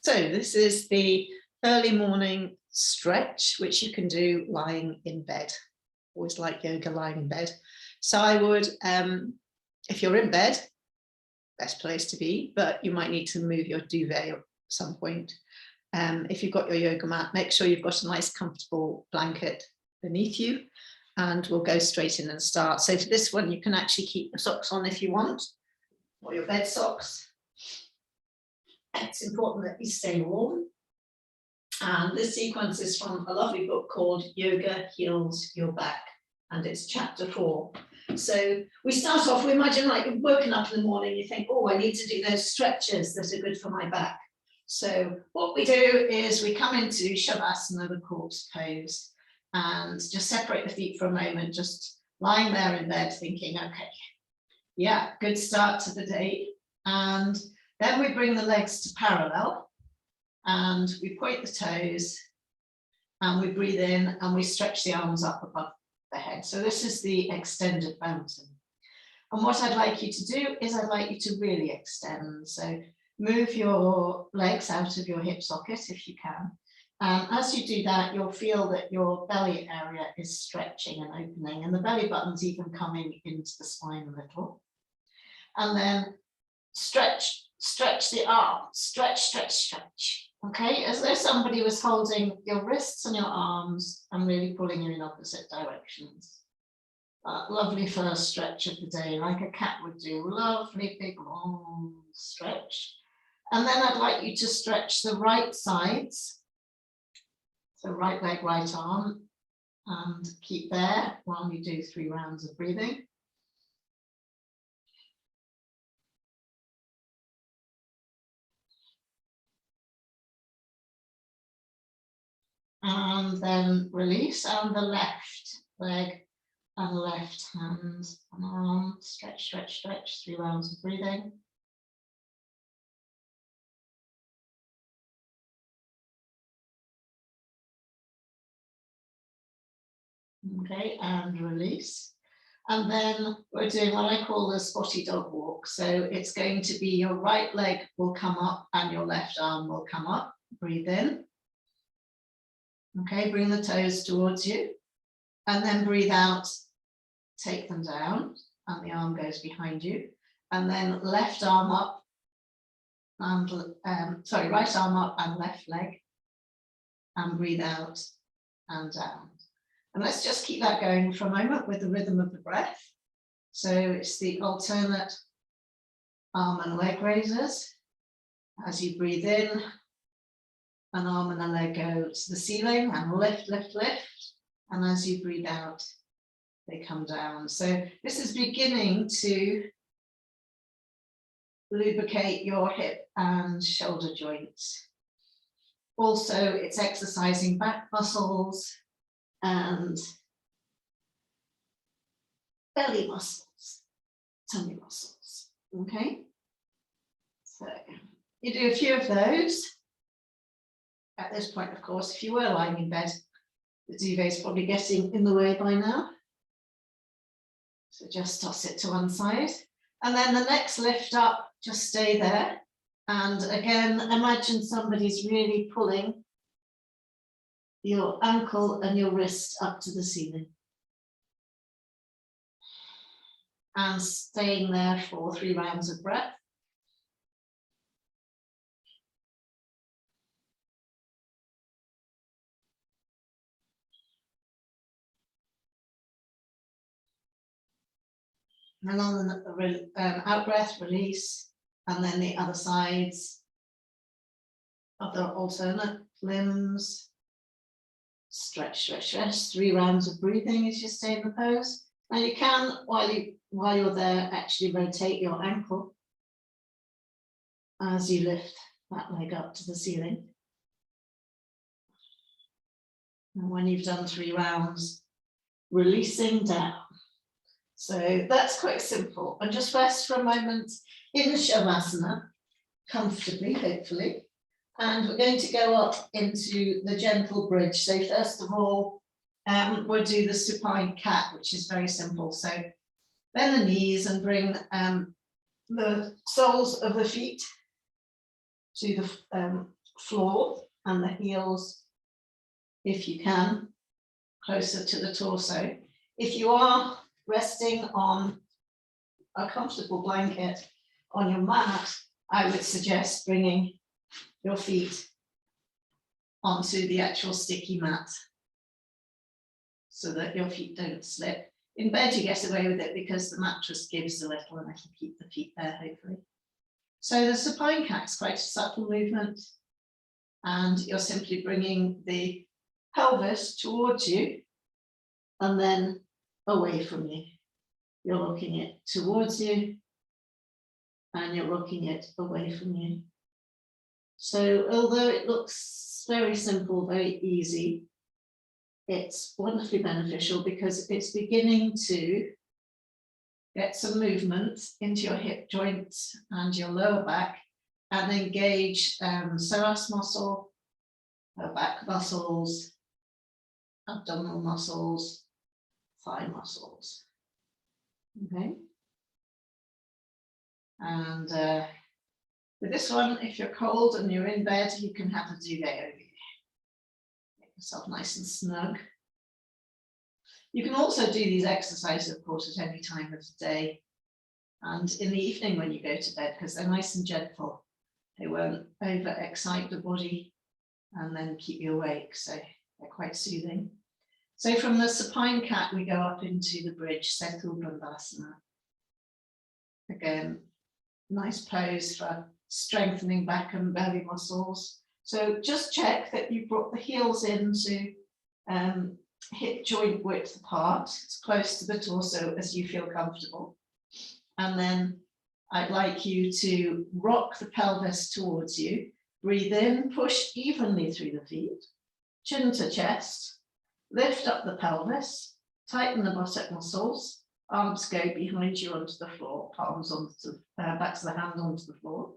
So this is the early morning stretch, which you can do lying in bed. Always like yoga lying in bed. So I would, if you're in bed, best place to be, but you might need to move your duvet at some point. If you've got your yoga mat, make sure you've got a nice comfortable blanket beneath you, and we'll go straight in and start. So for this one, you can actually keep your socks on if you want, or your bed socks. It's important that you stay warm. And this sequence is from a lovely book called Yoga Heals Your Back, and it's chapter 4. So we start off, we imagine like you've woken up in the morning, you think, oh, I need to do those stretches that are good for my back. So what we do is we come into Shavasana, the corpse pose, and just separate the feet for a moment, just lying there in bed thinking, okay, yeah, good start to the day. And then we bring the legs to parallel and we point the toes and we breathe in and we stretch the arms up above the head. So this is the extended mountain. And what I'd like you to do is I'd like you to really extend. So move your legs out of your hip socket if you can. As you do that, you'll feel that your belly area is stretching and opening, and the belly button's even coming into the spine a little. And then stretch the arm, stretch. Okay, as though somebody was holding your wrists and your arms and really pulling you in opposite directions. Lovely first stretch of the day, like a cat would do. Lovely big long stretch. And then I'd like you to stretch the right sides. So right leg, right arm, and keep there while you do 3 rounds of breathing. And then release, and the left leg and left hand and arm, stretch, 3 rounds of breathing. Okay, and release. And then we're doing what I call the spotty dog walk. So it's going to be your right leg will come up and your left arm will come up. Breathe in. Okay, bring the toes towards you. And then breathe out, take them down, and the arm goes behind you. And then left arm up, and right arm up and left leg. And breathe out and down. And let's just keep that going for a moment with the rhythm of the breath. So it's the alternate arm and leg raises. As you breathe in, an arm and a leg go to the ceiling and lift. And as you breathe out, they come down. So this is beginning to lubricate your hip and shoulder joints. Also, it's exercising back muscles and belly muscles, tummy muscles, okay? So you do a few of those. At this point, of course, if you were lying in bed, the duvet is probably getting in the way by now. So just toss it to one side. And then the next lift up, just stay there. And again, imagine somebody's really pulling your ankle and your wrist up to the ceiling. And staying there for 3 rounds of breath. And on the out breath, release, and then the other sides of the alternate limbs. Stretch. 3 rounds of breathing as you stay in the pose. Now you can, while you're there, actually rotate your ankle as you lift that leg up to the ceiling. And when you've done 3 rounds, releasing down. So that's quite simple. And just rest for a moment in Shavasana, comfortably, hopefully. And we're going to go up into the gentle bridge. So first of all, we'll do the supine cat, which is very simple. So bend the knees and bring the soles of the feet to the floor and the heels, if you can, closer to the torso. If you are resting on a comfortable blanket on your mat, I would suggest bringing your feet onto the actual sticky mat so that your feet don't slip. In bed, you get away with it because the mattress gives a little and it'll keep the feet there, hopefully. So the supine cat is quite a subtle movement, and you're simply bringing the pelvis towards you and then away from you. You're rocking it towards you and you're rocking it away from you. So although it looks very simple, very easy, it's wonderfully beneficial because it's beginning to get some movement into your hip joints and your lower back and engage psoas muscle, back muscles, abdominal muscles, thigh muscles. Okay. And with this one, if you're cold and you're in bed, you can have a duvet over you. Make yourself nice and snug. You can also do these exercises, of course, at any time of the day and in the evening when you go to bed, because they're nice and gentle. They won't over-excite the body and then keep you awake, so they're quite soothing. So from the supine cat, we go up into the bridge, Setu Bandhasana. Again, nice pose for strengthening back and belly muscles. So just check that you brought the heels into hip joint width apart, as close to the torso as you feel comfortable. And then I'd like you to rock the pelvis towards you. Breathe in, push evenly through the feet, chin to chest, lift up the pelvis, tighten the buttock muscles, arms go behind you onto the floor, palms onto backs of the hand onto the floor.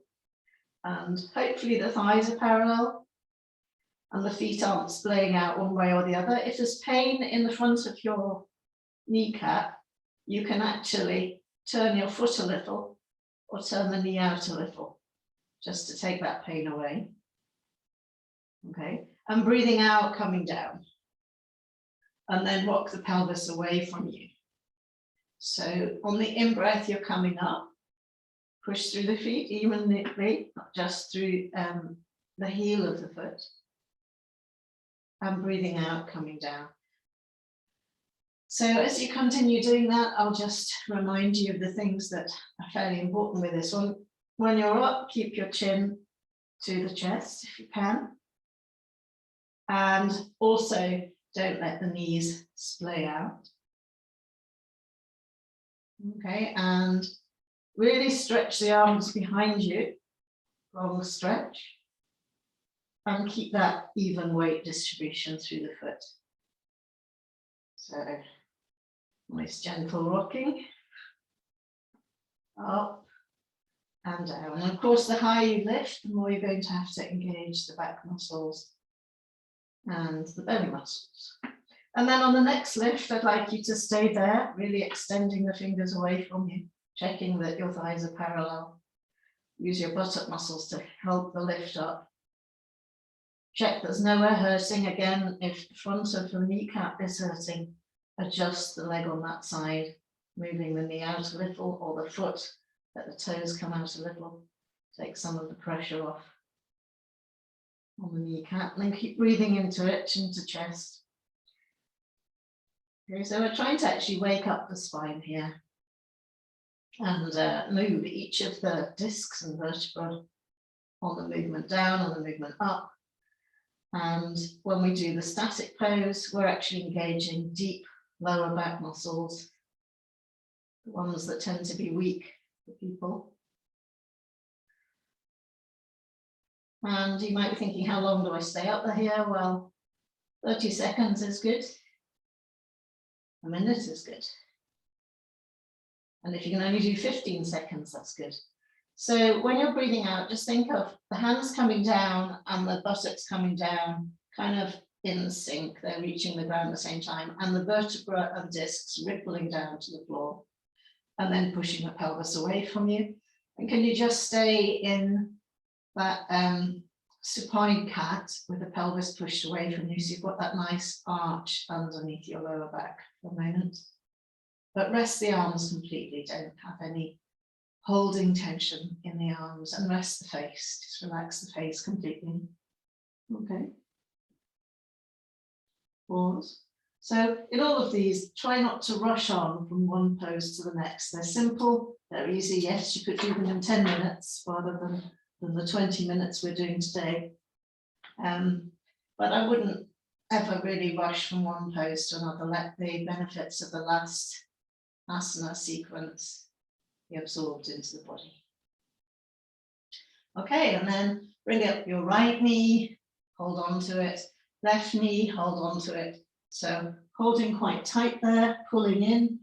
And hopefully the thighs are parallel and the feet aren't splaying out one way or the other. If there's pain in the front of your kneecap, you can actually turn your foot a little or turn the knee out a little, just to take that pain away. Okay, and breathing out, coming down. And then rock the pelvis away from you. So on the in-breath, you're coming up, push through the feet evenly, not just through the heel of the foot. And breathing out, coming down. So as you continue doing that, I'll just remind you of the things that are fairly important with this one. When you're up, keep your chin to the chest if you can. And also don't let the knees splay out. Okay, and really stretch the arms behind you, long stretch, and keep that even weight distribution through the foot. So nice gentle rocking, up and down. And of course, the higher you lift, the more you're going to have to engage the back muscles and the belly muscles. And then on the next lift, I'd like you to stay there, really extending the fingers away from you, checking that your thighs are parallel. Use your buttock muscles to help the lift up. Check there's nowhere hurting. Again, if the front of the kneecap is hurting, adjust the leg on that side, moving the knee out a little, or the foot, let the toes come out a little, take some of the pressure off on the kneecap, and then keep breathing into it, chin to chest. Okay, so we're trying to actually wake up the spine here and move each of the discs and vertebrae on the movement down, on the movement up. And when we do the static pose, we're actually engaging deep lower back muscles, the ones that tend to be weak for people. And you might be thinking, how long do I stay up here? Well, 30 seconds is good. A minute is good. And if you can only do 15 seconds, that's good. So when you're breathing out, just think of the hands coming down and the buttocks coming down, kind of in sync. They're reaching the ground at the same time, and the vertebra and discs rippling down to the floor, and then pushing the pelvis away from you. And can you just stay in that supine cat with the pelvis pushed away from you, so you've got that nice arch underneath your lower back for a moment. But rest the arms completely, don't have any holding tension in the arms, and rest the face, just relax the face completely. Okay. Pause. So in all of these, try not to rush on from one pose to the next. They're simple, they're easy. Yes, you could do them in 10 minutes rather than the 20 minutes we're doing today. But I wouldn't ever really rush from one pose to another. Let the benefits of the last asana sequence be absorbed into the body. Okay, and then bring up your right knee, hold on to it. Left knee, hold on to it. So holding quite tight there, pulling in.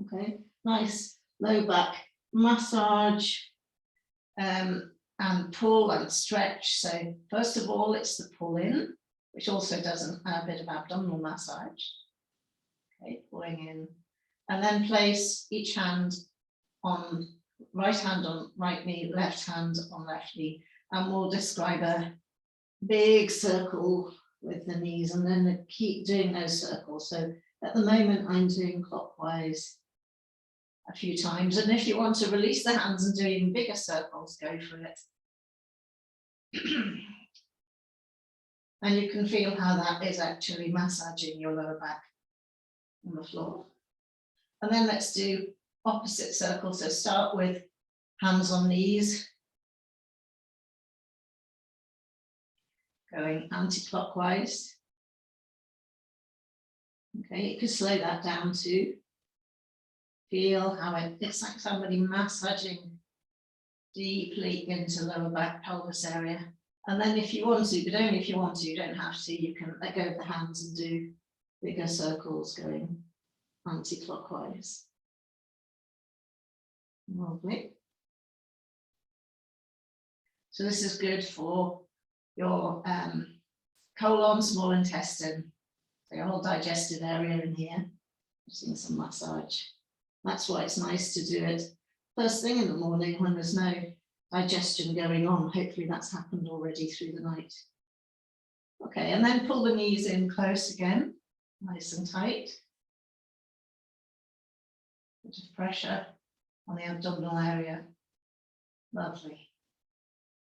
Okay, nice low back massage and pull and stretch. So first of all, it's the pull in, which also does a bit of abdominal massage. Okay, pulling in. And then place each hand on right hand on right knee, left hand on left knee. And we'll describe a big circle with the knees, and then keep doing those circles. So at the moment I'm doing clockwise a few times, and if you want to release the hands and do even bigger circles, go for it. And you can feel how that is actually massaging your lower back on the floor. And then let's do opposite circles. So start with hands on knees, going anti-clockwise. Okay, you can slow that down too. Feel how it's like somebody massaging deeply into lower back pelvis area. And then if you want to, but only if you want to, you don't have to, you can let go of the hands and do bigger circles going anti-clockwise. Lovely. So this is good for your colon, small intestine, so your whole digestive area in here. Using some massage. That's why it's nice to do it first thing in the morning when there's no digestion going on. Hopefully that's happened already through the night. Okay, and then pull the knees in close again, nice and tight. Bit of pressure on the abdominal area. Lovely.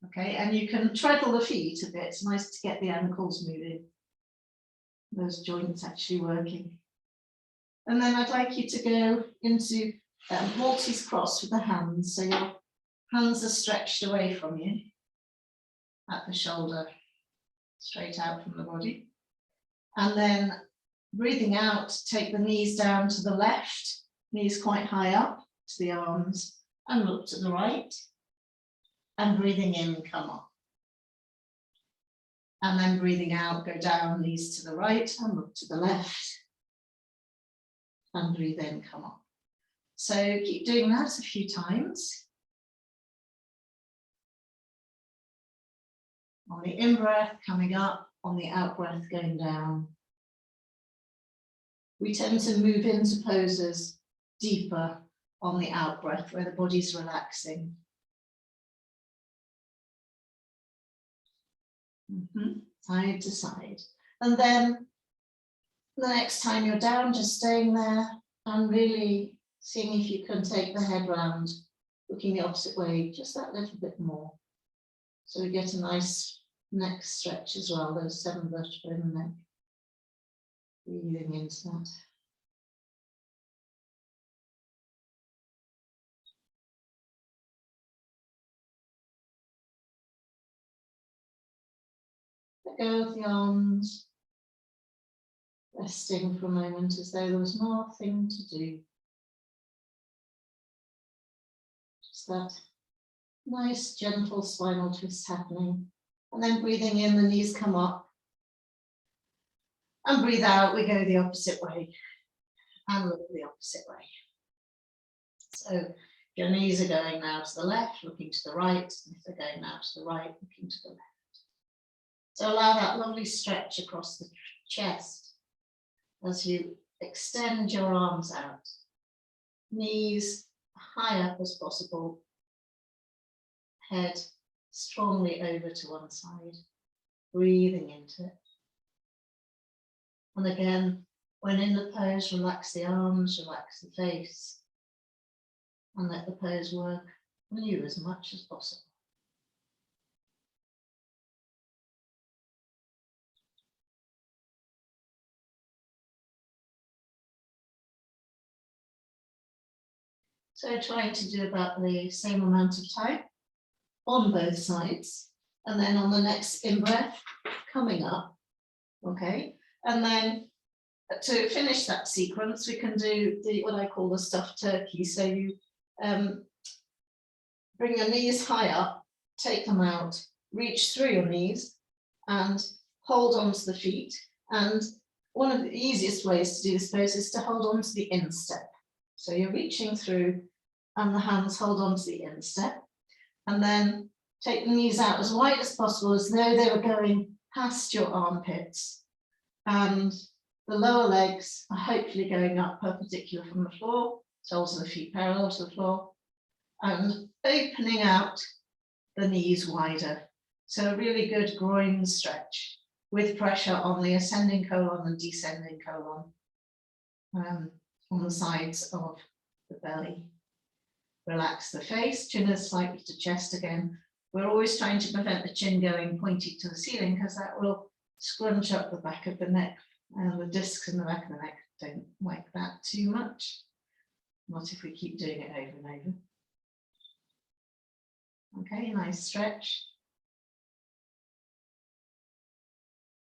Okay, and you can treadle the feet a bit. It's nice to get the ankles moving. Those joints actually working. And then I'd like you to go into Maltese cross with the hands. So your hands are stretched away from you at the shoulder, straight out from the body. And then breathing out, take the knees down to the left, knees quite high up to the arms, and look to the right. And breathing in, come up. And then breathing out, go down, knees to the right, and look to the left. And breathe in, come up. So keep doing that a few times. On the in-breath, coming up, on the out-breath, going down. We tend to move into poses deeper on the out-breath, where the body's relaxing. Side to side. And then the next time you're down, just staying there and really seeing if you can take the head round, looking the opposite way, just that little bit more. So we get a nice neck stretch as well, those 7 vertebrae in the neck. Breathing into that. Let go of the arms, resting for a moment as though there was nothing to do. Just that nice, gentle spinal twist happening. And then breathing in, the knees come up. And breathe out, we go the opposite way. And look the opposite way. So your knees are going now to the left, looking to the right. And if they're going now to the right, looking to the left. So allow that lovely stretch across the chest as you extend your arms out. Knees high up as possible. Head strongly over to one side, breathing into it. And again, when in the pose, relax the arms, relax the face, and let the pose work on you as much as possible. So trying to do about the same amount of time on both sides. And then on the next in-breath, coming up, okay? And then to finish that sequence, we can do what I call the stuffed turkey. So you bring your knees high up, take them out, reach through your knees and hold on to the feet. And one of the easiest ways to do this pose is to hold on to the instep. So you're reaching through and the hands hold on to the instep. And then take the knees out as wide as possible, as though they were going past your armpits. And the lower legs are hopefully going up perpendicular from the floor, soles of the feet parallel to the floor, and opening out the knees wider. So a really good groin stretch with pressure on the ascending colon and descending colon on the sides of the belly. Relax the face, chin is slightly to chest again. We're always trying to prevent the chin going pointy to the ceiling because that will scrunch up the back of the neck, and the discs in the back of the neck don't like that too much. Not if we keep doing it over and over. Okay, nice stretch.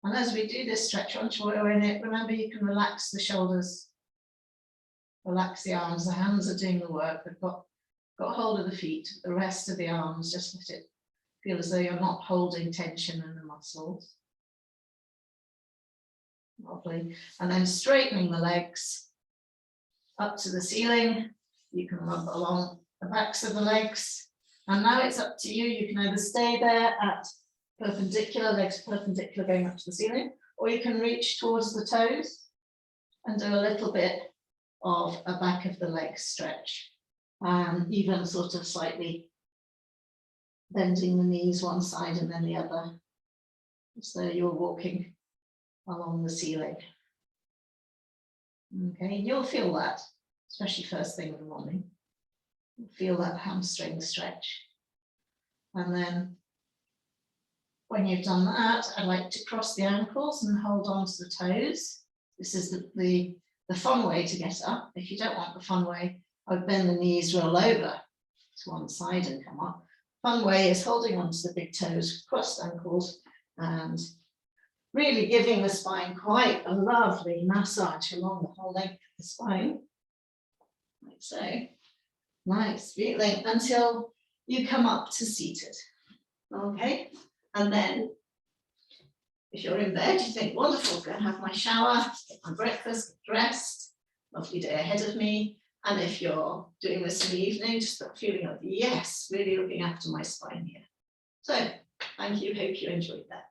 And as we do this stretch, once we're in it, remember you can relax the shoulders, relax the arms, the hands are doing the work. They've got hold of the feet, the rest of the arms, just let it feel as though you're not holding tension in the muscles. Lovely. And then straightening the legs up to the ceiling. You can rub along the backs of the legs. And now it's up to you. You can either stay there at perpendicular, legs perpendicular going up to the ceiling, or you can reach towards the toes and do a little bit of a back of the leg stretch. Even sort of slightly bending the knees one side and then the other, so you're walking along the ceiling. Okay, you'll feel that, especially first thing in the morning. You'll feel that hamstring stretch. And then when you've done that, I like to cross the ankles and hold on to the toes. This is the fun way to get up. If you don't want the fun way, I would bend the knees, roll over to one side and come up. Fun way is holding on to the big toes, crossed ankles, and really giving the spine quite a lovely massage along the whole length of the spine. Like so. Nice, feeling until you come up to seated. Okay, and then if you're in bed, you think, wonderful, go and have my shower, get my breakfast, dressed, lovely day ahead of me. And if you're doing this in the evening, just that feeling of, yes, really looking after my spine here. So, thank you, hope you enjoyed that.